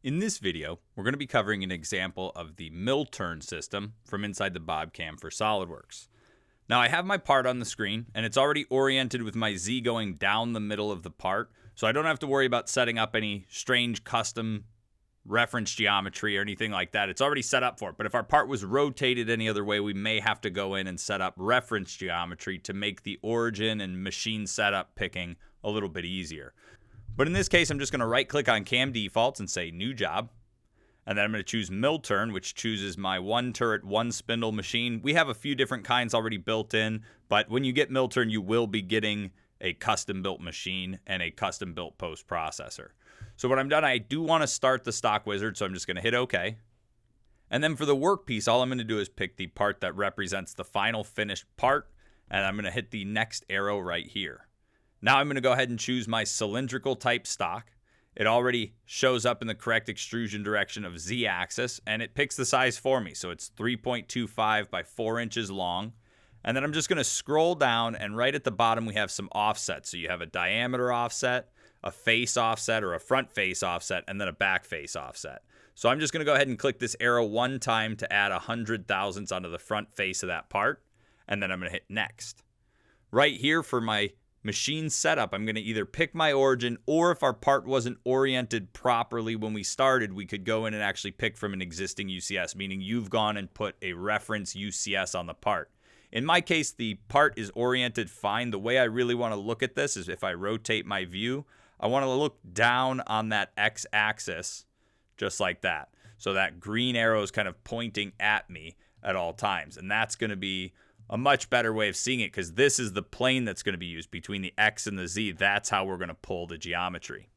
In this video, we're going to be covering an example of the mill turn system from inside the BobCAM for SOLIDWORKS. Now I have my part on the screen and it's already oriented with my Z going down the middle of the part, so I don't have to worry about setting up any strange custom reference geometry or anything like that. It's already set up for it, but if our part was rotated any other way, we may have to go in and set up reference geometry to make the origin and machine setup picking a little bit easier. But in this case, I'm just going to right click on CAM defaults and say new job. And then I'm going to choose mill turn, which chooses my one turret, one spindle machine. We have a few different kinds already built in, but when you get mill turn, you will be getting a custom built machine and a custom built post processor. So when I'm done, I do want to start the stock wizard, so I'm just going to hit OK. And then for the workpiece, all I'm going to do is pick the part that represents the final finished part, and I'm going to hit the next arrow right here. Now I'm going to go ahead and choose my cylindrical type stock. It already shows up in the correct extrusion direction of Z-axis, and it picks the size for me. So it's 3.25 by 4 inches long. And then I'm just going to scroll down, and right at the bottom we have some offsets. So you have a diameter offset, a face offset or a front face offset, and then a back face offset. So I'm just going to go ahead and click this arrow one time to add 100 thousandths onto the front face of that part, and then I'm going to hit next. Right here for my machine setup, I'm going to either pick my origin, or if our part wasn't oriented properly when we started, we could go in and actually pick from an existing UCS, meaning you've gone and put a reference UCS on the part. In my case, the part is oriented fine. The way I really want to look at this is if I rotate my view, I want to look down on that X-axis just like that. So that green arrow is kind of pointing at me at all times, and that's going to be a much better way of seeing it because this is the plane that's going to be used between the X and the Z. That's how we're going to pull the geometry.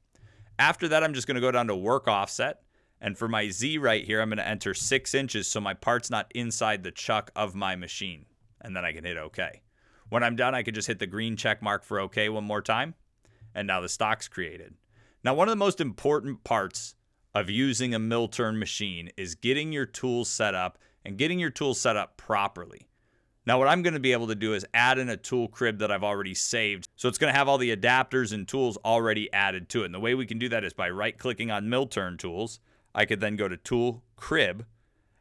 After that, I'm just going to go down to work offset. And for my Z right here, I'm going to enter 6 inches so my part's not inside the chuck of my machine. And then I can hit OK. When I'm done, I can just hit the green check mark for OK one more time. And now the stock's created. Now, one of the most important parts of using a mill turn machine is getting your tools set up and getting your tools set up properly. Now what I'm going to be able to do is add in a tool crib that I've already saved. So it's going to have all the adapters and tools already added to it. And the way we can do that is by right clicking on mill turn tools. I could then go to tool crib,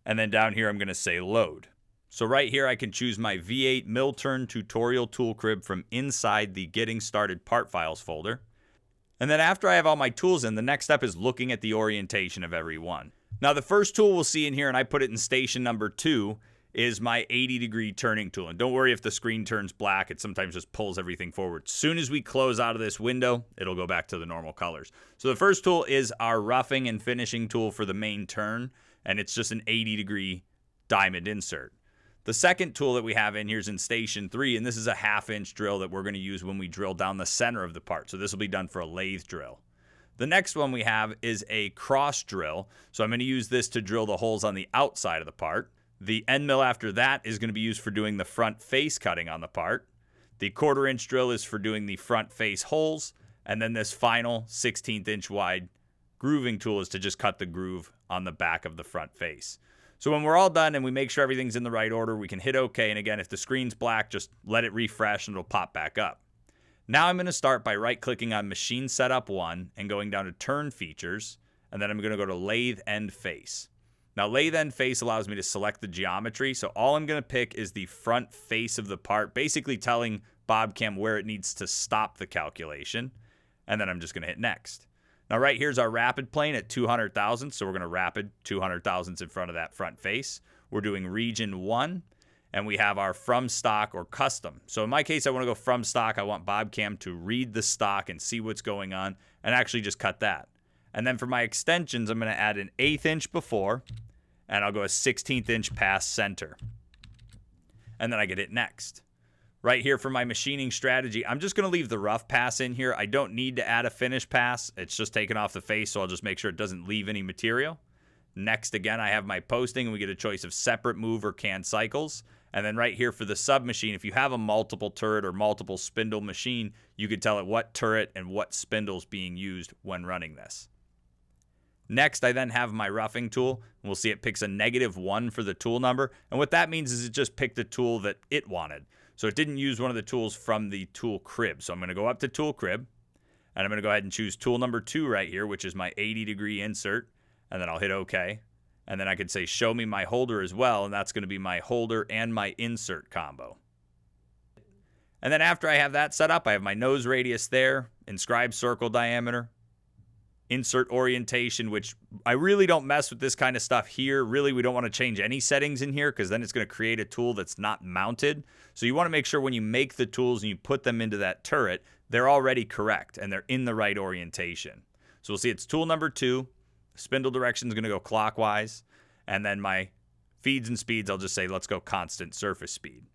and then down here I'm going to say load. So right here I can choose my V8 mill turn tutorial tool crib from inside the getting started part files folder. And then after I have all my tools in, the next step is looking at the orientation of every one. Now the first tool we'll see in here, and I put it in station number 2, is my 80-degree turning tool. And don't worry if the screen turns black, it sometimes just pulls everything forward. As soon as we close out of this window, it'll go back to the normal colors. So the first tool is our roughing and finishing tool for the main turn, and it's just an 80-degree diamond insert. The second tool that we have in here is in station 3, and this is a 1/2-inch drill that we're going to use when we drill down the center of the part. So this will be done for a lathe drill. The next one we have is a cross drill. So I'm going to use this to drill the holes on the outside of the part. The end mill after that is going to be used for doing the front face cutting on the part. The 1/4 inch drill is for doing the front face holes. And then this final 1/16 inch wide grooving tool is to just cut the groove on the back of the front face. So when we're all done and we make sure everything's in the right order, we can hit OK. And again, if the screen's black, just let it refresh and it'll pop back up. Now I'm going to start by right clicking on Machine Setup 1 and going down to Turn Features. And then I'm going to go to Lathe End Face. Now, lathe end face allows me to select the geometry, so all I'm going to pick is the front face of the part, basically telling BobCAM where it needs to stop the calculation, and then I'm just going to hit next. Now, right here's our rapid plane at 200 thousandths, so we're going to rapid 200 thousandths in front of that front face. We're doing region 1, and we have our from stock or custom. So in my case, I want to go from stock. I want BobCAM to read the stock and see what's going on, and actually just cut that. And then for my extensions, I'm going to add an 1/8 inch before, and I'll go a 1/16 inch past center. And then I can hit next. Right here for my machining strategy, I'm just going to leave the rough pass in here. I don't need to add a finish pass. It's just taken off the face, so I'll just make sure it doesn't leave any material. Next, again, I have my posting, and we get a choice of separate move or can cycles. And then right here for the sub machine, if you have a multiple turret or multiple spindle machine, you could tell it what turret and what spindle is being used when running this. Next, I then have my roughing tool. We'll see it picks a -1 for the tool number. And what that means is it just picked the tool that it wanted. So it didn't use one of the tools from the tool crib. So I'm going to go up to tool crib, and I'm going to go ahead and choose tool number 2 right here, which is my 80-degree insert. and then I'll hit OK. And then I could say show me my holder as well, and that's going to be my holder and my insert combo. And then after I have that set up, I have my nose radius there, inscribed circle diameter, insert orientation, which I really don't mess with this kind of stuff here. Really, we don't want to change any settings in here because then it's going to create a tool that's not mounted. So you want to make sure when you make the tools and you put them into that turret, they're already correct and they're in the right orientation. So we'll see it's tool number 2. Spindle direction is going to go clockwise. And then my feeds and speeds, I'll just say, let's go constant surface speed.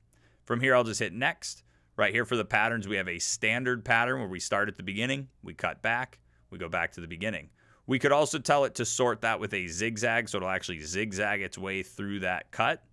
From here, I'll just hit next. Right here for the patterns, we have a standard pattern where we start at the beginning, we cut back, we go back to the beginning. We could also tell it to sort that with a zigzag, so it'll actually zigzag its way through that cut.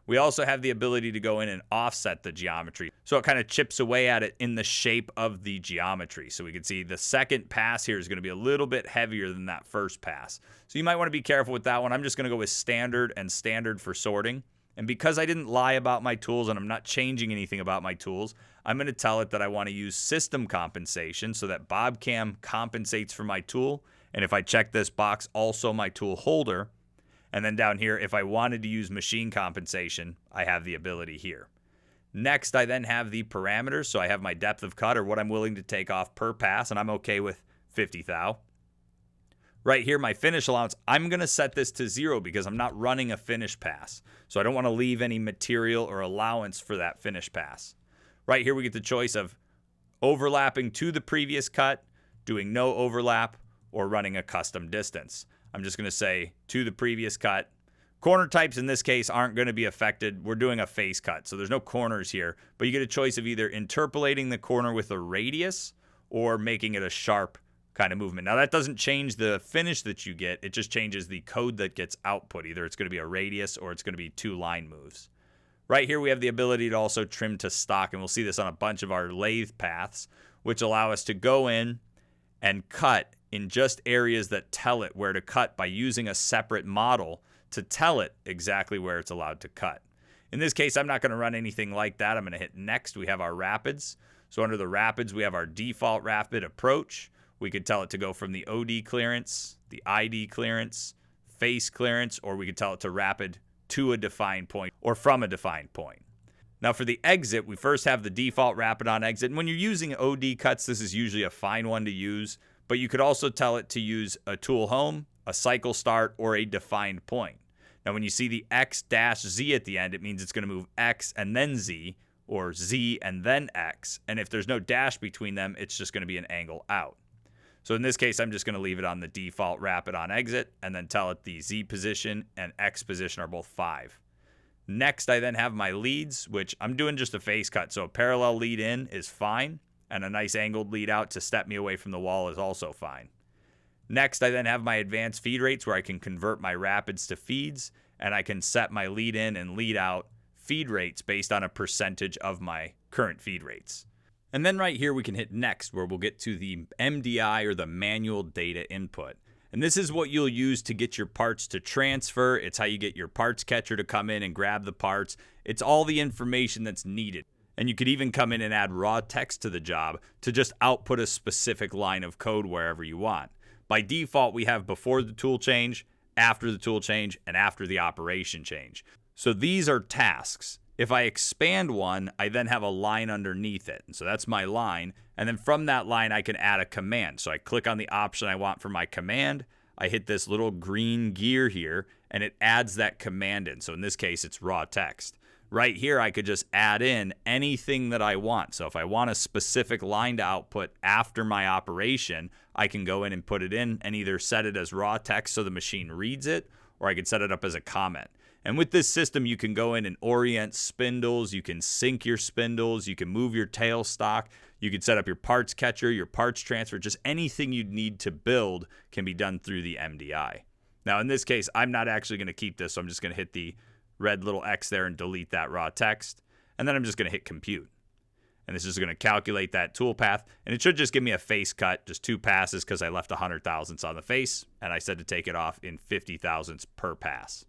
We also have the ability to go in and offset the geometry, so it kind of chips away at it in the shape of the geometry. So we can see the second pass here is going to be a little bit heavier than that first pass. So you might want to be careful with that one. I'm just going to go with standard and standard for sorting. And because I didn't lie about my tools and I'm not changing anything about my tools, I'm going to tell it that I want to use system compensation so that BobCAM compensates for my tool. And if I check this box, also my tool holder. And then down here, if I wanted to use machine compensation, I have the ability here. Next, I then have the parameters. So I have my depth of cut or what I'm willing to take off per pass, and I'm okay with 50 thou. Right here, my finish allowance, I'm going to set this to 0 because I'm not running a finish pass. So I don't want to leave any material or allowance for that finish pass. Right here, we get the choice of overlapping to the previous cut, doing no overlap, or running a custom distance. I'm just going to say to the previous cut. Corner types in this case aren't going to be affected. We're doing a face cut, so there's no corners here. But you get a choice of either interpolating the corner with a radius or making it a sharp kind of movement. Now that doesn't change the finish that you get, it just changes the code that gets output. Either it's going to be a radius or it's going to be 2 line moves. Right here we have the ability to also trim to stock, and we'll see this on a bunch of our lathe paths, which allow us to go in and cut in just areas that tell it where to cut by using a separate model to tell it exactly where it's allowed to cut. In this case, I'm not going to run anything like that. I'm going to hit next. We have our rapids. So under the rapids, we have our default rapid approach. We could tell it to go from the OD clearance, the ID clearance, face clearance, or we could tell it to rapid to a defined point or from a defined point. Now for the exit, we first have the default rapid on exit. And when you're using OD cuts, this is usually a fine one to use, but you could also tell it to use a tool home, a cycle start, or a defined point. Now when you see the X-Z at the end, it means it's going to move X and then Z, or Z and then X. And if there's no dash between them, it's just going to be an angle out. So in this case, I'm just going to leave it on the default rapid on exit and then tell it the Z position and X position are both 5. Next, I then have my leads, which I'm doing just a face cut. So a parallel lead in is fine, and a nice angled lead out to step me away from the wall is also fine. Next, I then have my advanced feed rates where I can convert my rapids to feeds, and I can set my lead in and lead out feed rates based on a percentage of my current feed rates. And then right here we can hit next, where we'll get to the MDI, or the manual data input. And this is what you'll use to get your parts to transfer. It's how you get your parts catcher to come in and grab the parts. It's all the information that's needed. And you could even come in and add raw text to the job to just output a specific line of code wherever you want. By default, we have before the tool change, after the tool change, and after the operation change. So these are tasks. If I expand one, I then have a line underneath it. And so that's my line. And then from that line, I can add a command. So I click on the option I want for my command. I hit this little green gear here, and it adds that command in. So in this case, it's raw text. Right here, I could just add in anything that I want. So if I want a specific line to output after my operation, I can go in and put it in and either set it as raw text so the machine reads it, or I could set it up as a comment. And with this system, you can go in and orient spindles, you can sync your spindles, you can move your tail stock, you can set up your parts catcher, your parts transfer, just anything you'd need to build can be done through the MDI. Now in this case, I'm not actually going to keep this, so I'm just going to hit the red little X there and delete that raw text. And then I'm just going to hit compute. And this is going to calculate that toolpath. And it should just give me a face cut, just 2 passes because I left 100 thousandths on the face. And I said to take it off in 50 thousandths per pass.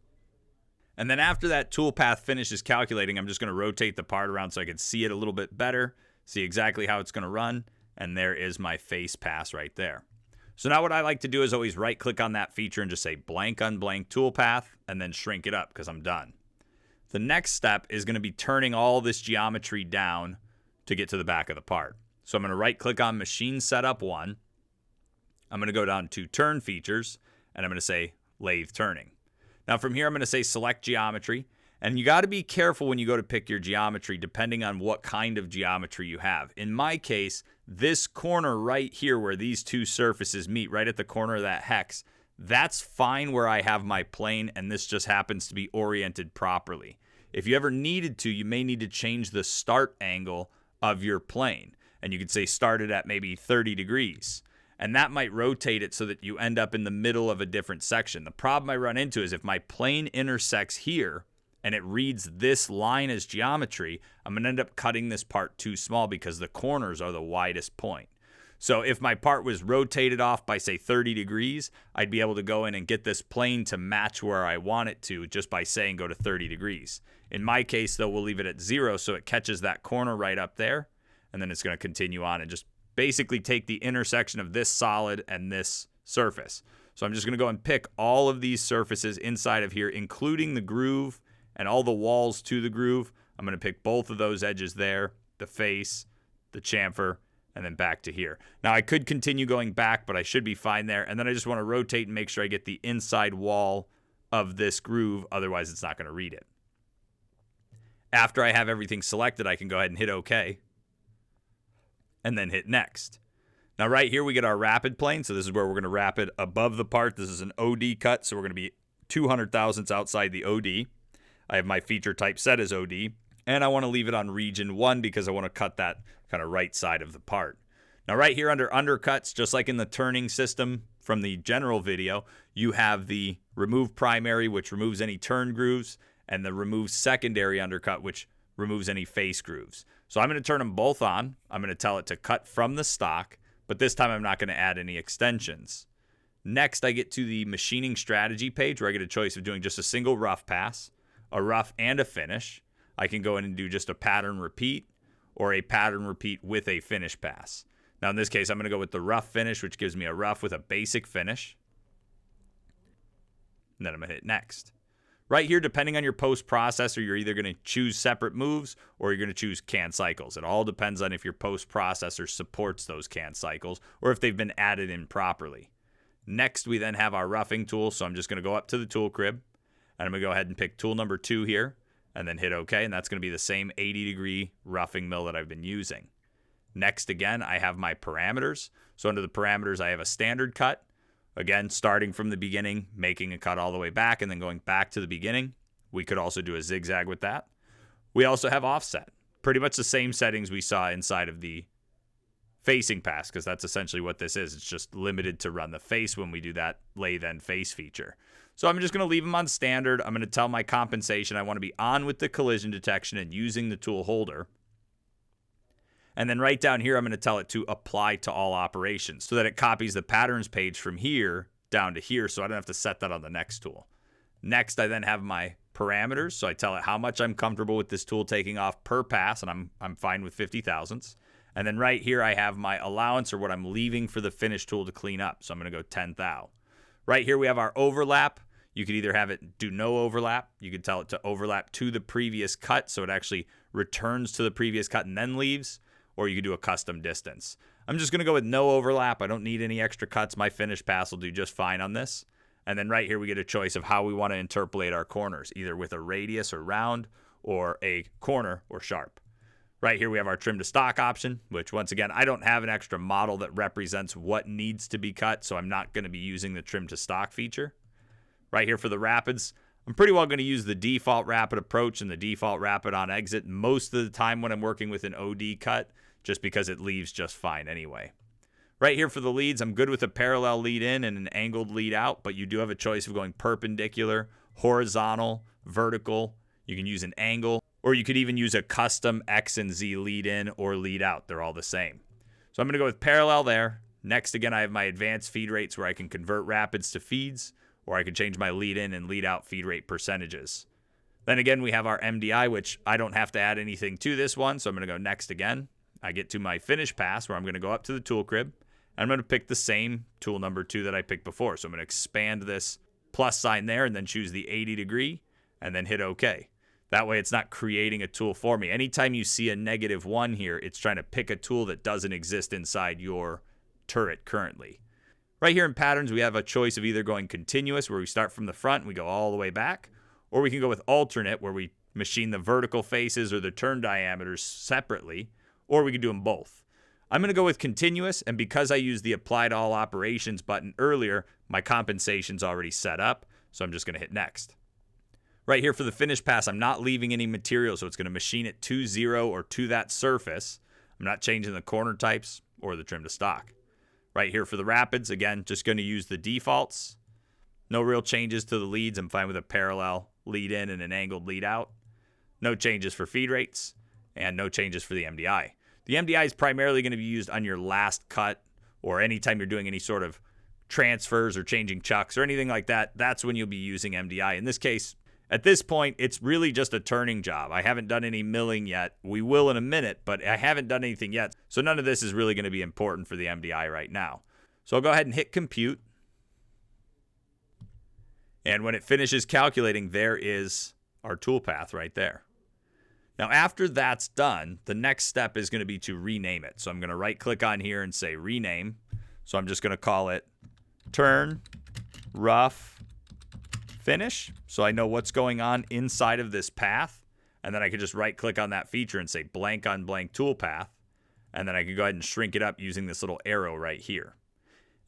And then after that toolpath finishes calculating, I'm just going to rotate the part around so I can see it a little bit better, see exactly how it's going to run. And there is my face pass right there. So now what I like to do is always right click on that feature and just say blank on blank toolpath and then shrink it up because I'm done. The next step is going to be turning all this geometry down to get to the back of the part. So I'm going to right click on Machine Setup 1. I'm going to go down to Turn Features and I'm going to say Lathe Turning. Now from here I'm going to say Select Geometry. And you got to be careful when you go to pick your geometry depending on what kind of geometry you have. In my case, this corner right here where these two surfaces meet, right at the corner of that hex, that's fine where I have my plane and this just happens to be oriented properly. If you ever needed to, you may need to change the start angle of your plane. And you could say start it at maybe 30 degrees. And that might rotate it so that you end up in the middle of a different section. The problem I run into is if my plane intersects here, and it reads this line as geometry, I'm going to end up cutting this part too small because the corners are the widest point. So if my part was rotated off by, say, 30 degrees, I'd be able to go in and get this plane to match where I want it to just by saying go to 30 degrees. In my case, though, we'll leave it at 0 so it catches that corner right up there, and then it's going to continue on and just basically take the intersection of this solid and this surface. So I'm just going to go and pick all of these surfaces inside of here, including the groove, and all the walls to the groove. I'm going to pick both of those edges there, the face, the chamfer, and then back to here. Now I could continue going back, but I should be fine there. And then I just want to rotate and make sure I get the inside wall of this groove, otherwise it's not going to read it. After I have everything selected, I can go ahead and hit OK, and then hit Next. Now right here we get our rapid plane, so this is where we're going to rapid above the part. This is an OD cut, so we're going to be 200 thousandths outside the OD. I have my feature type set as OD, and I want to leave it on region 1 because I want to cut that kind of right side of the part. Now right here under undercuts, just like in the turning system from the general video, you have the remove primary, which removes any turn grooves, and the remove secondary undercut, which removes any face grooves. So I'm going to turn them both on. I'm going to tell it to cut from the stock, but this time I'm not going to add any extensions. Next, I get to the machining strategy page where I get a choice of doing just a single rough pass, a rough and a finish. I can go in and do just a pattern repeat or a pattern repeat with a finish pass. Now in this case, I'm going to go with the rough finish, which gives me a rough with a basic finish. And then I'm going to hit next. Right here, depending on your post processor, you're either going to choose separate moves or you're going to choose CAN cycles. It all depends on if your post processor supports those CAN cycles or if they've been added in properly. Next, we then have our roughing tool. So I'm just going to go up to the tool crib. And I'm going to go ahead and pick tool number 2 here and then hit OK. And that's going to be the same 80-degree roughing mill that I've been using. Next, again, I have my parameters. So under the parameters, I have a standard cut. Again, starting from the beginning, making a cut all the way back and then going back to the beginning. We could also do a zigzag with that. We also have offset. Pretty much the same settings we saw inside of the facing pass because that's essentially what this is. It's just limited to run the face when we do that lathe end face feature. So I'm just going to leave them on standard. I'm going to tell my compensation I want to be on with the collision detection and using the tool holder. And then right down here, I'm going to tell it to apply to all operations so that it copies the patterns page from here down to here so I don't have to set that on the next tool. Next, I then have my parameters. So I tell it how much I'm comfortable with this tool taking off per pass, and I'm fine with 50 thousandths. And then right here, I have my allowance or what I'm leaving for the finish tool to clean up. So I'm going to go 10 thou. Right here, we have our overlap. You could either have it do no overlap. You could tell it to overlap to the previous cut so it actually returns to the previous cut and then leaves. Or you could do a custom distance. I'm just going to go with no overlap. I don't need any extra cuts. My finish pass will do just fine on this. And then right here we get a choice of how we want to interpolate our corners, either with a radius or round or a corner or sharp. Right here we have our trim to stock option, which once again, I don't have an extra model that represents what needs to be cut, so I'm not going to be using the trim to stock feature. Right here for the rapids, I'm pretty well going to use the default rapid approach and the default rapid on exit most of the time when I'm working with an OD cut, just because it leaves just fine anyway. Right here for the leads, I'm good with a parallel lead in and an angled lead out, but you do have a choice of going perpendicular, horizontal, vertical. You can use an angle, or you could even use a custom X and Z lead in or lead out. They're all the same. So I'm going to go with parallel there. Next, again, I have my advanced feed rates where I can convert rapids to feeds, or I can change my lead in and lead out feed rate percentages. Then again, we have our MDI, which I don't have to add anything to this one, so I'm going to go next again. I get to my finish pass where I'm going to go up to the tool crib I'm going to pick the same tool number 2 that I picked before. So I'm going to expand this plus sign there and then choose the 80 degree and then hit OK. That way it's not creating a tool for me. Anytime you see a -1 here, it's trying to pick a tool that doesn't exist inside your turret currently. Right here in patterns, we have a choice of either going continuous, where we start from the front and we go all the way back, or we can go with alternate, where we machine the vertical faces or the turn diameters separately, or we can do them both. I'm going to go with continuous, and because I used the Applied All Operations button earlier, my compensation's already set up, so I'm just going to hit next. Right here for the finish pass, I'm not leaving any material, so it's going to machine it to 0 or to that surface. I'm not changing the corner types or the trim to stock. Right here for the rapids, again, just going to use the defaults. No real changes to the leads. I'm fine with a parallel lead in and an angled lead out. No changes for feed rates, and no changes for the MDI. The MDI is primarily going to be used on your last cut, or anytime you're doing any sort of transfers or changing chucks or anything like that. That's when you'll be using MDI. In this case, at this point, it's really just a turning job. I haven't done any milling yet. We will in a minute, but I haven't done anything yet. So none of this is really going to be important for the MDI right now. So I'll go ahead and hit compute. And when it finishes calculating, there is our toolpath right there. Now, after that's done, the next step is going to be to rename it. So I'm going to right click on here and say rename. So I'm just going to call it turn rough finish, so I know what's going on inside of this path, and then I can just right click on that feature and say blank on blank toolpath, and then I can go ahead and shrink it up using this little arrow right here.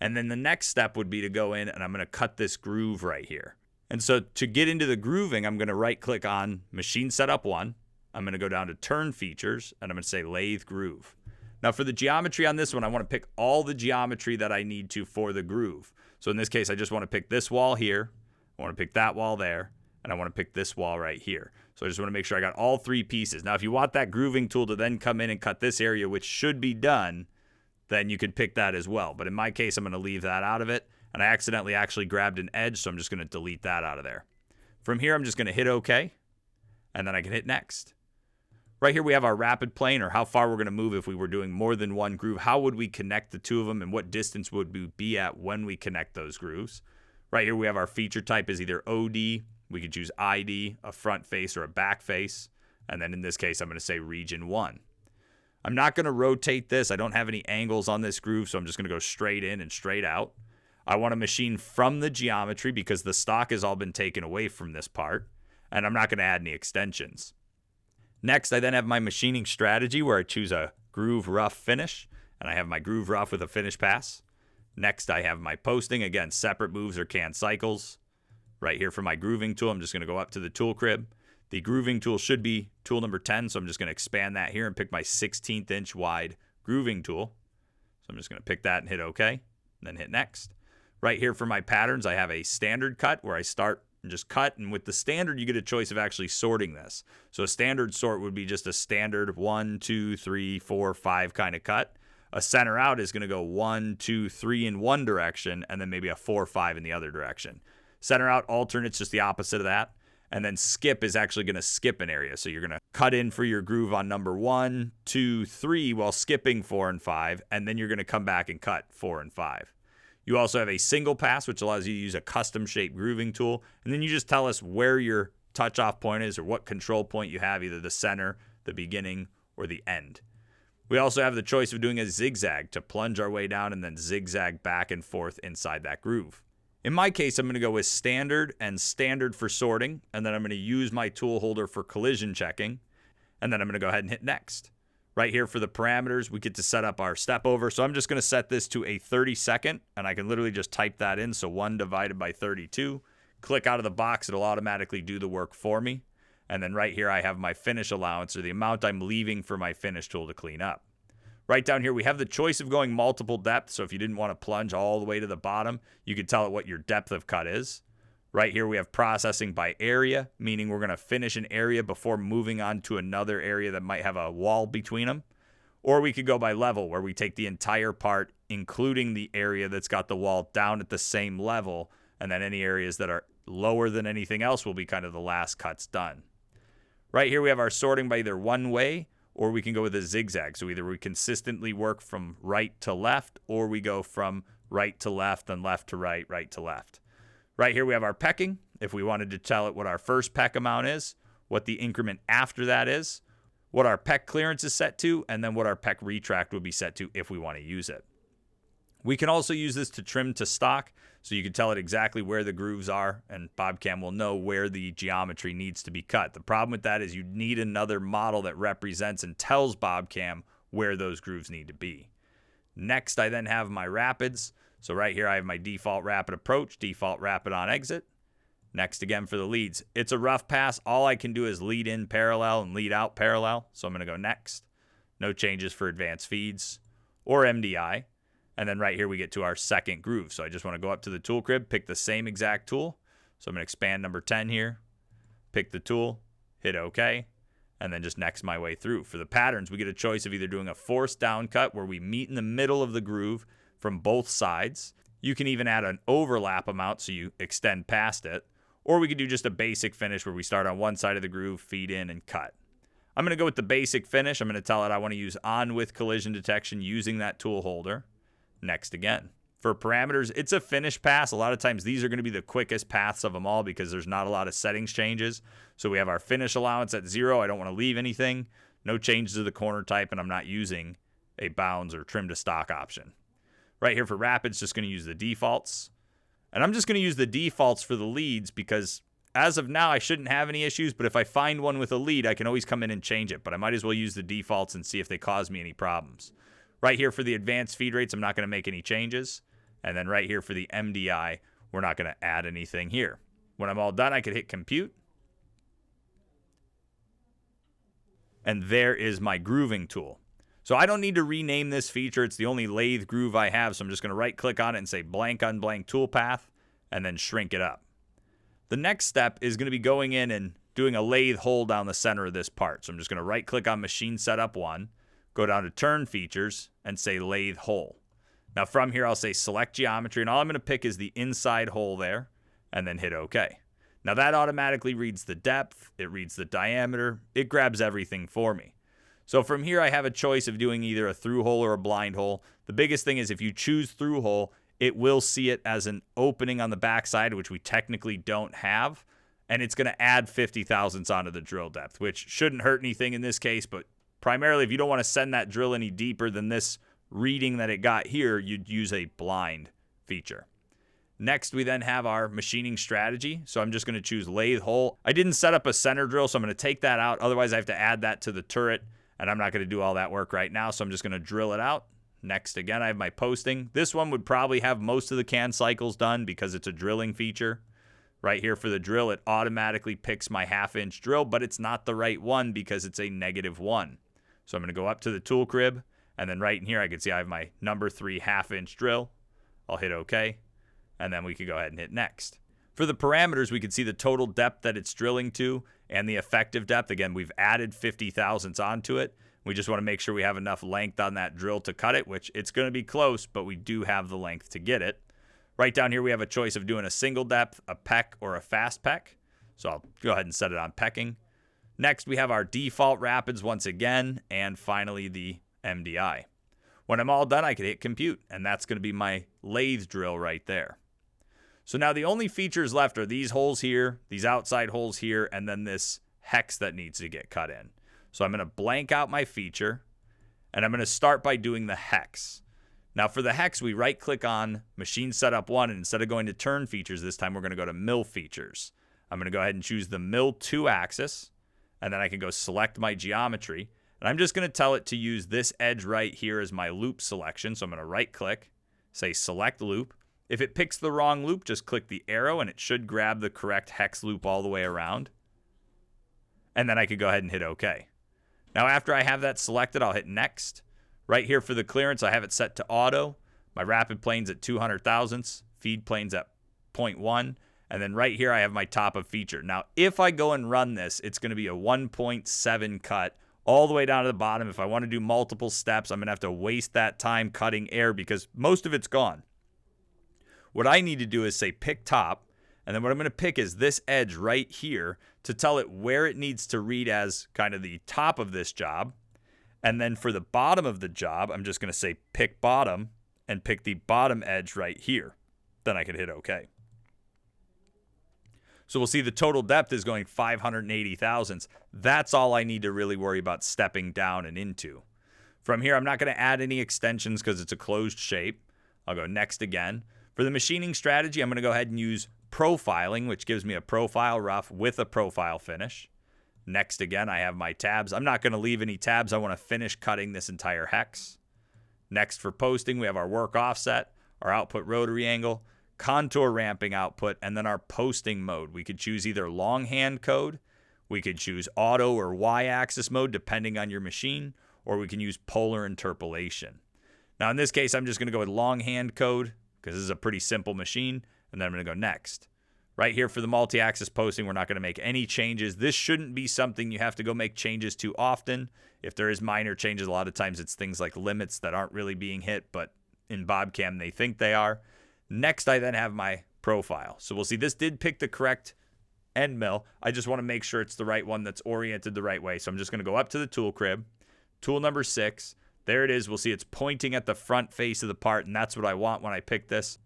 And then the next step would be to go in and I'm going to cut this groove right here. And so to get into the grooving, I'm going to right click on machine setup 1. I'm going to go down to turn features and I'm going to say Lathe Groove. Now for the geometry on this one, I want to pick all the geometry that I need to for the groove. So in this case, I just want to pick this wall here. I want to pick that wall there, and I want to pick this wall right here. So I just want to make sure I got all 3 pieces. Now, if you want that grooving tool to then come in and cut this area, which should be done, then you could pick that as well. But in my case, I'm going to leave that out of it, and I accidentally actually grabbed an edge, so I'm just going to delete that out of there. From here, I'm just going to hit OK, and then I can hit next. Right here, we have our rapid plane, or how far we're going to move if we were doing more than one groove. How would we connect the 2 of them, and what distance would we be at when we connect those grooves? Right here, we have our feature type is either OD, we could choose ID, a front face or a back face, and then in this case, I'm going to say region 1. I'm not going to rotate this. I don't have any angles on this groove, so I'm just going to go straight in and straight out. I want to machine from the geometry because the stock has all been taken away from this part, and I'm not going to add any extensions. Next, I then have my machining strategy where I choose a groove rough finish, and I have my groove rough with a finish pass. Next, I have my posting, again, separate moves or can cycles. Right here for my grooving tool, I'm just going to go up to the tool crib. The grooving tool should be tool number 10, so I'm just going to expand that here and pick my 16th inch wide grooving tool. So I'm just going to pick that and hit OK, and then hit next. Right here for my patterns, I have a standard cut where I start and just cut, and with the standard, you get a choice of actually sorting this. So a standard sort would be just a standard 1, 2, 3, 4, 5 kind of cut. A center out is going to go 1, 2, 3 in one direction, and then maybe a 4, 5 in the other direction. Center out alternate's just the opposite of that. And then skip is actually going to skip an area. So you're going to cut in for your groove on number 1, 2, 3 while skipping 4 and 5, and then you're going to come back and cut 4 and 5. You also have a single pass, which allows you to use a custom shape grooving tool. And then you just tell us where your touch off point is or what control point you have, either the center, the beginning, or the end. We also have the choice of doing a zigzag to plunge our way down and then zigzag back and forth inside that groove. In my case, I'm going to go with standard and standard for sorting, and then I'm going to use my tool holder for collision checking, and then I'm going to go ahead and hit next. Right here for the parameters, we get to set up our step over, so I'm just going to set this to a 30-second, and I can literally just type that in, so 1 divided by 32. Click out of the box, it'll automatically do the work for me. And then right here, I have my finish allowance, or the amount I'm leaving for my finish tool to clean up. Right down here, we have the choice of going multiple depths. So if you didn't want to plunge all the way to the bottom, you could tell it what your depth of cut is. Right here, we have processing by area, meaning we're going to finish an area before moving on to another area that might have a wall between them. Or we could go by level, where we take the entire part, including the area that's got the wall, down at the same level. And then any areas that are lower than anything else will be kind of the last cuts done. Right here, we have our sorting by either one way or we can go with a zigzag. So either we consistently work from right to left, or we go from right to left, then left to right, right to left. Right here we have our pecking. If we wanted to tell it what our first peck amount is, what the increment after that is, what our peck clearance is set to, and then what our peck retract would be set to if we want to use it. We can also use this to trim to stock, so you can tell it exactly where the grooves are, and BobCAM will know where the geometry needs to be cut. The problem with that is you need another model that represents and tells BobCAM where those grooves need to be. Next, I then have my rapids. So right here, I have my default rapid approach, default rapid on exit. Next, again, for the leads, it's a rough pass. All I can do is lead in parallel and lead out parallel. So I'm going to go next. No changes for advanced feeds or MDI. And then right here, we get to our second groove. So I just want to go up to the tool crib, pick the same exact tool. So I'm going to expand number 10 here, pick the tool, hit OK, and then just next my way through. For the patterns, we get a choice of either doing a forced down cut where we meet in the middle of the groove from both sides. You can even add an overlap amount so you extend past it. Or we could do just a basic finish where we start on one side of the groove, feed in, and cut. I'm going to go with the basic finish. I'm going to tell it I want to use on-with collision detection using that tool holder. Next again. For parameters, it's a finish pass. A lot of times these are going to be the quickest paths of them all because there's not a lot of settings changes. So we have our finish allowance at 0. I don't want to leave anything. No changes to the corner type, and I'm not using a bounds or trim to stock option. Right here for rapids, just going to use the defaults. And I'm just going to use the defaults for the leads because as of now, I shouldn't have any issues. But if I find one with a lead, I can always come in and change it. But I might as well use the defaults and see if they cause me any problems. Right here for the advanced feed rates, I'm not going to make any changes. And then right here for the MDI, we're not going to add anything here. When I'm all done, I could hit compute. And there is my grooving tool. So I don't need to rename this feature. It's the only lathe groove I have. So I'm just going to right click on it and say blank on blank toolpath and then shrink it up. The next step is going to be going in and doing a lathe hole down the center of this part. So I'm just going to right click on machine setup 1, go down to turn features and say lathe hole. Now from here, I'll say select geometry, and all I'm going to pick is the inside hole there and then hit OK. Now that automatically reads the depth, it reads the diameter, it grabs everything for me. So from here, I have a choice of doing either a through hole or a blind hole. The biggest thing is if you choose through hole, it will see it as an opening on the backside, which we technically don't have. And it's going to add 50 thousandths onto the drill depth, which shouldn't hurt anything in this case. But primarily, if you don't want to send that drill any deeper than this reading that it got here, you'd use a blind feature. Next, we then have our machining strategy. So I'm just going to choose lathe hole. I didn't set up a center drill, so I'm going to take that out. Otherwise, I have to add that to the turret. And I'm not going to do all that work right now, so I'm just going to drill it out. Next, again, I have my posting. This one would probably have most of the CAN cycles done because it's a drilling feature. Right here for the drill, it automatically picks my 1/2-inch drill, but it's not the right one because it's a -1. So I'm going to go up to the tool crib, and then right in here, I can see I have my number 3 1/2-inch drill. I'll hit OK, and then we can go ahead and hit next. For the parameters, we can see the total depth that it's drilling to and the effective depth. Again, we've added 50 thousandths onto it. We just want to make sure we have enough length on that drill to cut it, which it's going to be close, but we do have the length to get it. Right down here, we have a choice of doing a single depth, a peck, or a fast peck. So I'll go ahead and set it on pecking. Next, we have our default rapids once again, and finally the MDI. When I'm all done, I can hit compute, and that's going to be my lathe drill right there. So now the only features left are these holes here, these outside holes here, and then this hex that needs to get cut in. So I'm going to blank out my feature, and I'm going to start by doing the hex. Now for the hex, we right click on machine setup 1, and instead of going to turn features this time, we're going to go to mill features. I'm going to go ahead and choose the mill 2 axis, and then I can go select my geometry. And I'm just going to tell it to use this edge right here as my loop selection. So I'm going to right click, say select loop. If it picks the wrong loop, just click the arrow and it should grab the correct hex loop all the way around. And then I could go ahead and hit OK. Now after I have that selected, I'll hit next. Right here for the clearance, I have it set to auto. My rapid plane's at 200 thousandths, feed plane's at 0.1. And then right here, I have my top of feature. Now, if I go and run this, it's going to be a 1.7 cut all the way down to the bottom. If I want to do multiple steps, I'm going to have to waste that time cutting air because most of it's gone. What I need to do is say pick top, and then what I'm going to pick is this edge right here to tell it where it needs to read as kind of the top of this job. And then for the bottom of the job, I'm just going to say pick bottom and pick the bottom edge right here. Then I can hit OK. So we'll see the total depth is going 580 thousandths. That's all I need to really worry about stepping down and into. From here, I'm not going to add any extensions because it's a closed shape. I'll go next again. For the machining strategy, I'm going to go ahead and use profiling, which gives me a profile rough with a profile finish. Next again, I have my tabs. I'm not going to leave any tabs. I want to finish cutting this entire hex. Next for posting, we have our work offset, our output rotary angle, contour ramping output, and then our posting mode. We could choose either longhand code, we could choose auto or y-axis mode depending on your machine, or we can use polar interpolation. Now in this case, I'm just going to go with longhand code because this is a pretty simple machine, and then I'm going to go next. Right here for the multi-axis posting, we're not going to make any changes. This shouldn't be something you have to go make changes to often. If there is minor changes, a lot of times it's things like limits that aren't really being hit, but in BobCAM they think they are. Next, I then have my profile. So we'll see this did pick the correct end mill. I just want to make sure it's the right one that's oriented the right way. So I'm just going to go up to the tool crib, tool number 6. There it is. We'll see it's pointing at the front face of the part, and that's what I want when I pick this.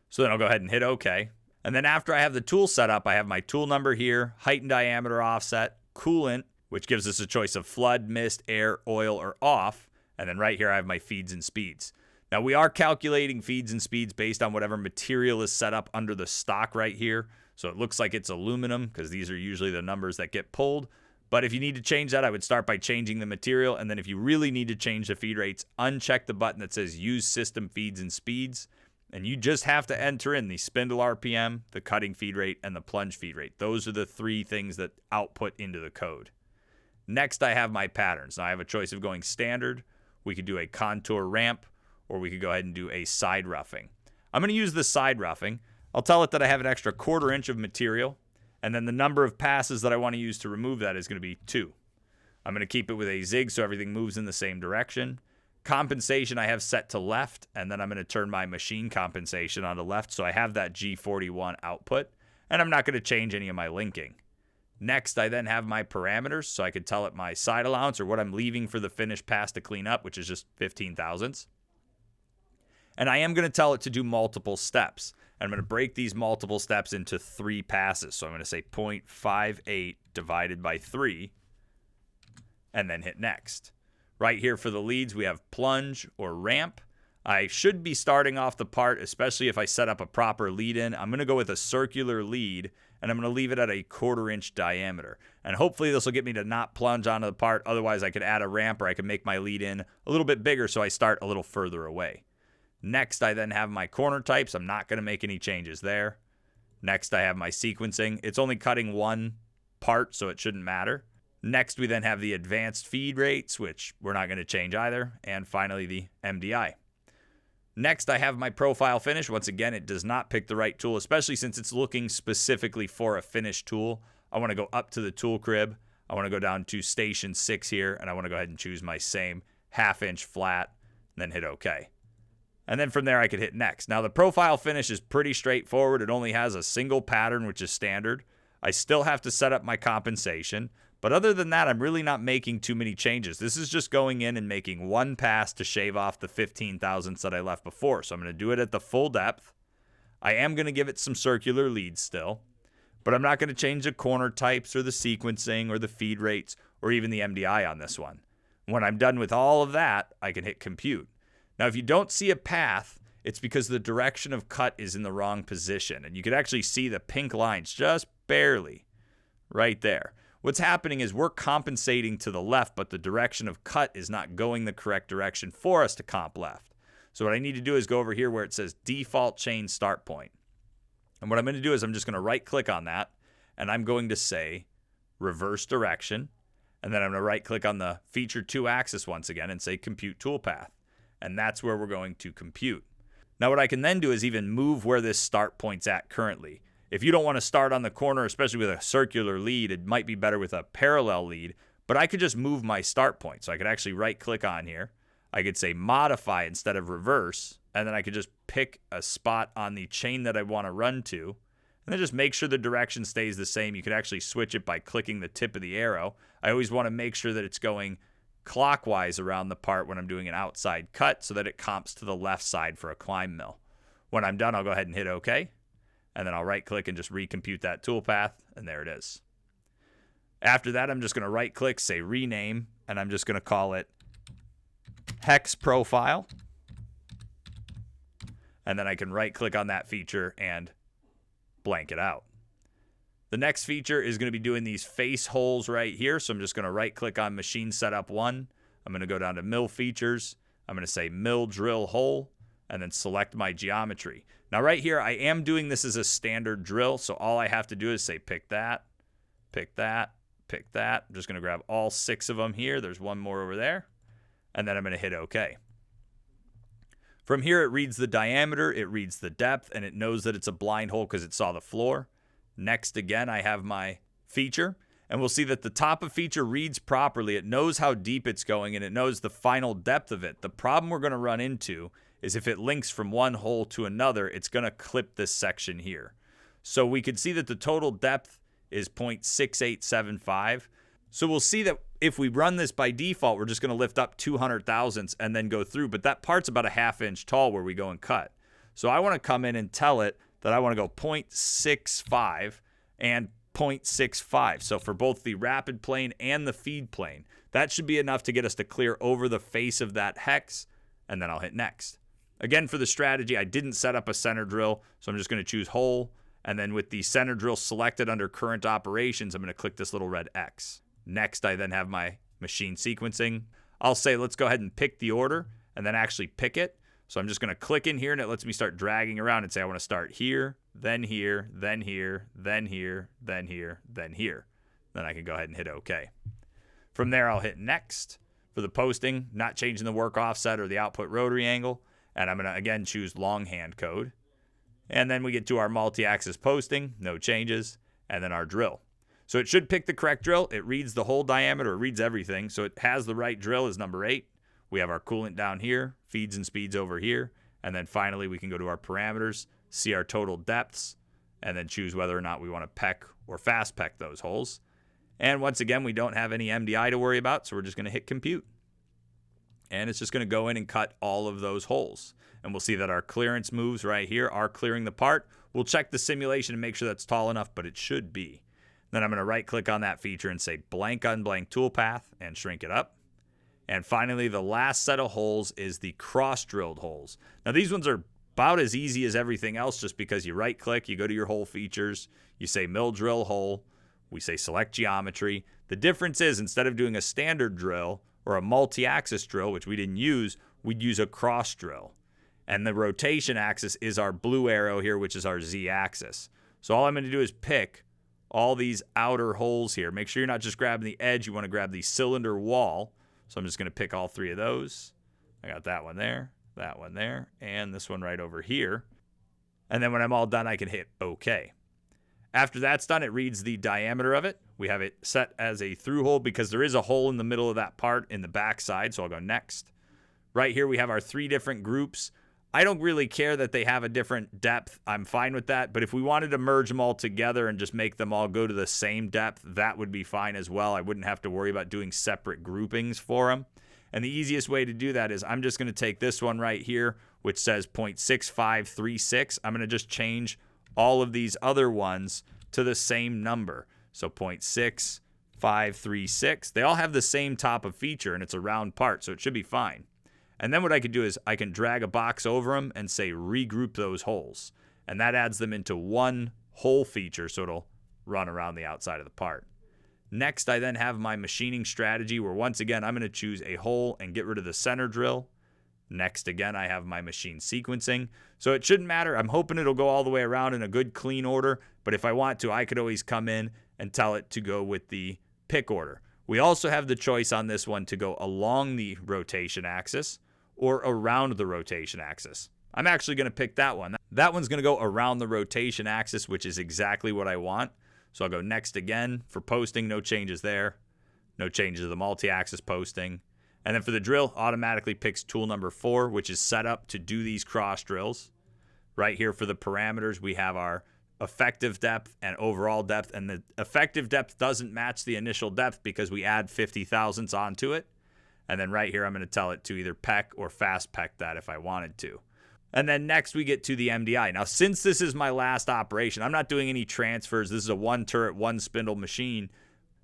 So then I'll go ahead and hit OK. And then after I have the tool set up, I have my tool number here, height and diameter offset, coolant, which gives us a choice of flood, mist, air, oil, or off. And then right here, I have my feeds and speeds. Now, we are calculating feeds and speeds based on whatever material is set up under the stock right here. So it looks like it's aluminum because these are usually the numbers that get pulled. But if you need to change that, I would start by changing the material. And then if you really need to change the feed rates, uncheck the button that says Use System Feeds and Speeds. And you just have to enter in the spindle RPM, the cutting feed rate, and the plunge feed rate. Those are the 3 things that output into the code. Next, I have my patterns. Now, I have a choice of going standard. We could do a contour ramp, or we could go ahead and do a side roughing. I'm going to use the side roughing. I'll tell it that I have an extra 1/4 inch of material, and then the number of passes that I want to use to remove that is going to be 2. I'm going to keep it with a zig so everything moves in the same direction. Compensation I have set to left, and then I'm going to turn my machine compensation on to left, so I have that G41 output, and I'm not going to change any of my linking. Next, I then have my parameters, so I could tell it my side allowance or what I'm leaving for the finished pass to clean up, which is just 15 thousandths. And I am going to tell it to do multiple steps. And I'm going to break these multiple steps into 3 passes. So I'm going to say 0.58 divided by 3, and then hit next. Right here for the leads, we have plunge or ramp. I should be starting off the part, especially if I set up a proper lead in. I'm going to go with a circular lead, and I'm going to leave it at a 1/4 inch diameter. And hopefully this will get me to not plunge onto the part. Otherwise, I could add a ramp, or I could make my lead in a little bit bigger so I start a little further away. Next, I then have my corner types. I'm not going to make any changes there. Next, I have my sequencing. It's only cutting 1 part, so it shouldn't matter. Next, we then have the advanced feed rates, which we're not going to change either. And finally, the MDI. Next, I have my profile finish. Once again, it does not pick the right tool, especially since it's looking specifically for a finished tool. I want to go up to the tool crib. I want to go down to station 6 here, and I want to go ahead and choose my same 1/2 inch flat, and then hit OK. And then from there, I could hit next. Now, the profile finish is pretty straightforward. It only has a single pattern, which is standard. I still have to set up my compensation. But other than that, I'm really not making too many changes. This is just going in and making 1 pass to shave off the 15 thousandths that I left before. So I'm going to do it at the full depth. I am going to give it some circular leads still. But I'm not going to change the corner types or the sequencing or the feed rates or even the MDI on this one. When I'm done with all of that, I can hit compute. Now, if you don't see a path, it's because the direction of cut is in the wrong position. And you can actually see the pink lines just barely right there. What's happening is we're compensating to the left, but the direction of cut is not going the correct direction for us to comp left. So what I need to do is go over here where it says default chain start point. And what I'm going to do is I'm just going to right click on that, and I'm going to say reverse direction. And then I'm going to right click on the feature 2 axis once again and say compute toolpath. And that's where we're going to compute. Now what I can then do is even move where this start point's at currently. If you don't want to start on the corner, especially with a circular lead, it might be better with a parallel lead, but I could just move my start point. So I could actually right click on here. I could say modify instead of reverse, and then I could just pick a spot on the chain that I want to run to, and then just make sure the direction stays the same. You could actually switch it by clicking the tip of the arrow. I always want to make sure that it's going clockwise around the part when I'm doing an outside cut so that it comps to the left side for a climb mill. When I'm done, I'll go ahead and hit OK, and then I'll right-click and just recompute that toolpath, and there it is. After that, I'm just going to right-click, say rename, and I'm just going to call it Hex Profile. And then I can right-click on that feature and blank it out. The next feature is going to be doing these face holes right here. So I'm just going to right-click on Machine Setup 1. I'm going to go down to Mill Features. I'm going to say Mill Drill Hole, and then select my geometry. Now right here, I am doing this as a standard drill. So all I have to do is say pick that, pick that, pick that. I'm just going to grab all 6 of them here. There's one more over there. And then I'm going to hit OK. From here, it reads the diameter, it reads the depth, and it knows that it's a blind hole because it saw the floor. Next, again, I have my feature, and we'll see that the top of feature reads properly. It knows how deep it's going, and it knows the final depth of it. The problem we're going to run into is if it links from one hole to another, it's going to clip this section here. So we can see that the total depth is 0.6875. So we'll see that if we run this by default, we're just going to lift up 200 thousandths and then go through. But that part's about a ½ inch tall where we go and cut. So I want to come in and tell it that I want to go 0.65 and 0.65. So for both the rapid plane and the feed plane, that should be enough to get us to clear over the face of that hex. And then I'll hit next. Again, for the strategy, I didn't set up a center drill, so I'm just going to choose hole. And then with the center drill selected under current operations, I'm going to click this little red X. Next, I then have my machine sequencing. I'll say, let's go ahead and pick the order and then actually pick it. So I'm just going to click in here and it lets me start dragging around and say, I want to start here, then here, then here, then here, then here, then here. Then I can go ahead and hit OK. From there, I'll hit next. For the posting, not changing the work offset or the output rotary angle. And I'm going to, again, choose longhand code. And then we get to our multi-axis posting, no changes, and then our drill. So it should pick the correct drill. It reads the whole diameter, it reads everything. So it has the right drill as number 8. We have our coolant down here, feeds and speeds over here. And then finally, we can go to our parameters, see our total depths, and then choose whether or not we want to peck or fast peck those holes. And once again, we don't have any MDI to worry about, so we're just going to hit compute. And it's just going to go in and cut all of those holes. And we'll see that our clearance moves right here are clearing the part. We'll check the simulation and make sure that's tall enough, but it should be. Then I'm going to right-click on that feature and say blank on blank toolpath and shrink it up. And finally, the last set of holes is the cross-drilled holes. Now, these ones are about as easy as everything else just because you right-click, you go to your hole features, you say mill drill hole, we say select geometry. The difference is instead of doing a standard drill or a multi-axis drill, which we didn't use, we'd use a cross drill. And the rotation axis is our blue arrow here, which is our Z-axis. So all I'm going to do is pick all these outer holes here. Make sure you're not just grabbing the edge. You want to grab the cylinder wall. So I'm just going to pick all 3 of those. I got that one there, and this one right over here. And then when I'm all done, I can hit OK. After that's done, it reads the diameter of it. We have it set as a through hole because there is a hole in the middle of that part in the back side. So I'll go next. Right here, we have our 3 different groups. I don't really care that they have a different depth. I'm fine with that. But if we wanted to merge them all together and just make them all go to the same depth, that would be fine as well. I wouldn't have to worry about doing separate groupings for them. And the easiest way to do that is I'm just going to take this one right here, which says 0.6536. I'm going to just change all of these other ones to the same number. So 0.6536. They all have the same top of feature, and it's a round part, so it should be fine. And then what I can do is I can drag a box over them and say regroup those holes. And that adds them into one hole feature, so it'll run around the outside of the part. Next, I then have my machining strategy where once again, I'm going to choose a hole and get rid of the center drill. Next, again, I have my machine sequencing. So it shouldn't matter. I'm hoping it'll go all the way around in a good clean order. But if I want to, I could always come in and tell it to go with the pick order. We also have the choice on this one to go along the rotation axis or around the rotation axis. I'm actually going to pick that one. That one's going to go around the rotation axis, which is exactly what I want. So I'll go next again. For posting, no changes there. No changes to the multi-axis posting. And then for the drill, automatically picks tool number 4, which is set up to do these cross drills. Right here for the parameters, we have our effective depth and overall depth. And the effective depth doesn't match the initial depth because we add 50 thousandths onto it. And then right here, I'm going to tell it to either peck or fast peck that if I wanted to. And then next we get to the MDI. Now, since this is my last operation, I'm not doing any transfers. This is a one turret, one spindle machine.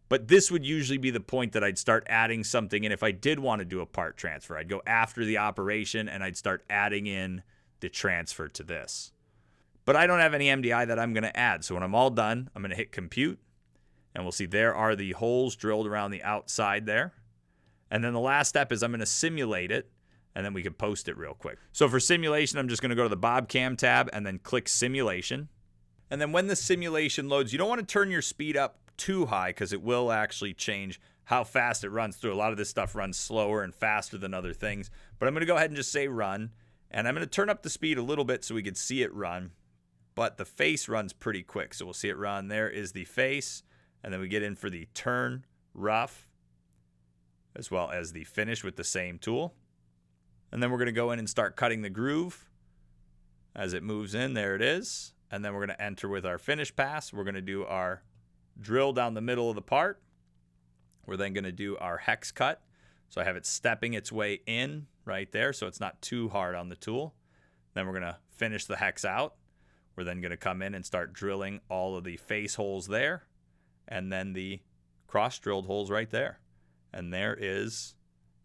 But this would usually be the point that I'd start adding something in. If I did want to do a part transfer, I'd go after the operation and I'd start adding in the transfer to this. But I don't have any MDI that I'm going to add. So when I'm all done, I'm going to hit compute. And we'll see there are the holes drilled around the outside there. And then the last step is I'm going to simulate it, and then we can post it real quick. So for simulation, I'm just going to go to the BobCAM tab and then click simulation. And then when the simulation loads, you don't want to turn your speed up too high because it will actually change how fast it runs through. A lot of this stuff runs slower and faster than other things. But I'm going to go ahead and just say run. And I'm going to turn up the speed a little bit so we can see it run. But the face runs pretty quick. So we'll see it run. There is the face. And then we get in for the turn rough, as well as the finish with the same tool. And then we're going to go in and start cutting the groove. As it moves in, there it is. And then we're going to enter with our finish pass. We're going to do our drill down the middle of the part. We're then going to do our hex cut. So I have it stepping its way in right there, so it's not too hard on the tool. Then we're going to finish the hex out. We're then going to come in and start drilling all of the face holes there, and then the cross-drilled holes right there. And there is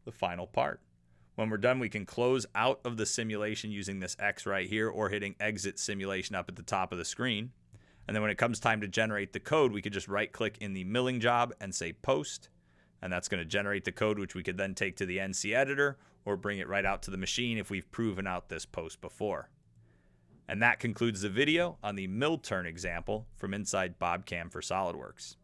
the final part. When we're done, we can close out of the simulation using this X right here or hitting exit simulation up at the top of the screen. And then when it comes time to generate the code, we could just right-click in the milling job and say post. And that's going to generate the code, which we could then take to the NC editor or bring it right out to the machine if we've proven out this post before. And that concludes the video on the mill turn example from inside BobCAM for SolidWorks.